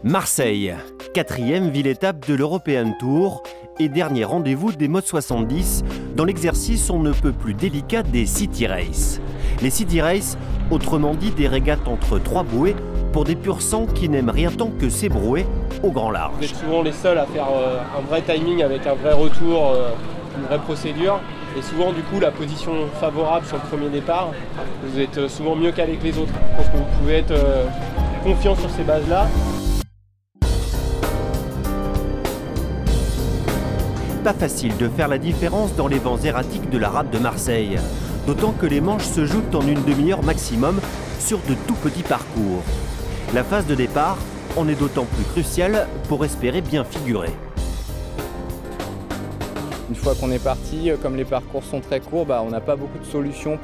Marseille, quatrième ville-étape de l'European Tour et dernier rendez-vous des modes 70 dans l'exercice on ne peut plus délicat des City Race. Les City Race, autrement dit des régates entre trois bouées pour des pur sang qui n'aiment rien tant que s'ébrouer au grand large. Vous êtes souvent les seuls à faire un vrai timing avec un vrai retour, une vraie procédure. Et souvent du coup la position favorable sur le premier départ, vous êtes souvent mieux qu'avec les autres. Je pense que vous pouvez être confiant sur ces bases-là. Pas facile de faire la différence dans les vents erratiques de la rade de Marseille, d'autant que les manches se jouent en une demi-heure maximum sur de tout petits parcours. La phase de départ en est d'autant plus cruciale pour espérer bien figurer. Une fois qu'on est parti, comme les parcours sont très courts, on n'a pas beaucoup de solutions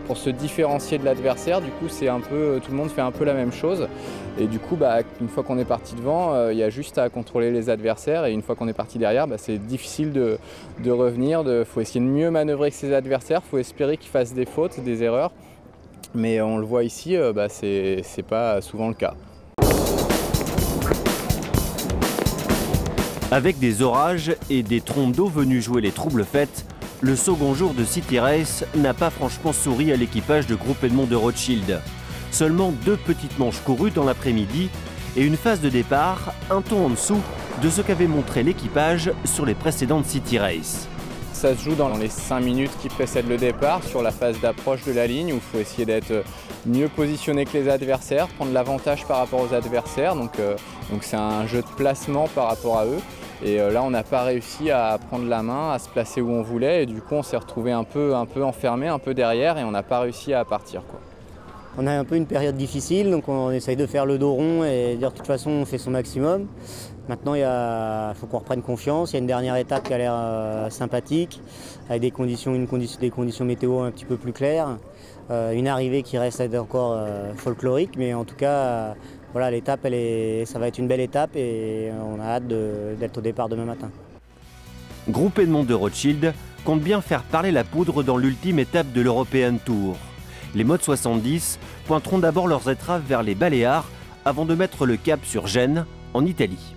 pour se différencier de l'adversaire. Du coup, c'est un peu, tout le monde fait un peu la même chose. Et du coup, une fois qu'on est parti devant, il y a juste à contrôler les adversaires. Et une fois qu'on est parti derrière, c'est difficile de revenir. Faut essayer de mieux manœuvrer que ses adversaires. Il faut espérer qu'ils fassent des fautes, des erreurs. Mais on le voit ici, c'est pas souvent le cas. Avec des orages et des trompes d'eau venus jouer les troubles fêtes, le second jour de City Race n'a pas franchement souri à l'équipage de Groupe Edmond de Rothschild. Seulement 2 petites manches courues dans l'après-midi et une phase de départ un ton en dessous de ce qu'avait montré l'équipage sur les précédentes City Race. Ça se joue dans les 5 minutes qui précèdent le départ, sur la phase d'approche de la ligne où il faut essayer d'être mieux positionné que les adversaires, prendre l'avantage par rapport aux adversaires. Donc c'est un jeu de placement par rapport à eux. Et là, on n'a pas réussi à prendre la main, à se placer où on voulait. Et du coup, on s'est retrouvé un peu enfermé, un peu derrière et on n'a pas réussi à partir, quoi. On a un peu une période difficile, donc on essaye de faire le dos rond et dire de toute façon on fait son maximum. Maintenant il faut qu'on reprenne confiance, il y a une dernière étape qui a l'air sympathique, avec des conditions météo un petit peu plus claires, une arrivée qui reste encore folklorique, mais en tout cas voilà, l'étape ça va être une belle étape et on a hâte d'être au départ demain matin. Groupe Edmond de Rothschild compte bien faire parler la poudre dans l'ultime étape de l'European Tour. Les modes 70 pointeront d'abord leurs étraves vers les Baléares avant de mettre le cap sur Gênes, en Italie.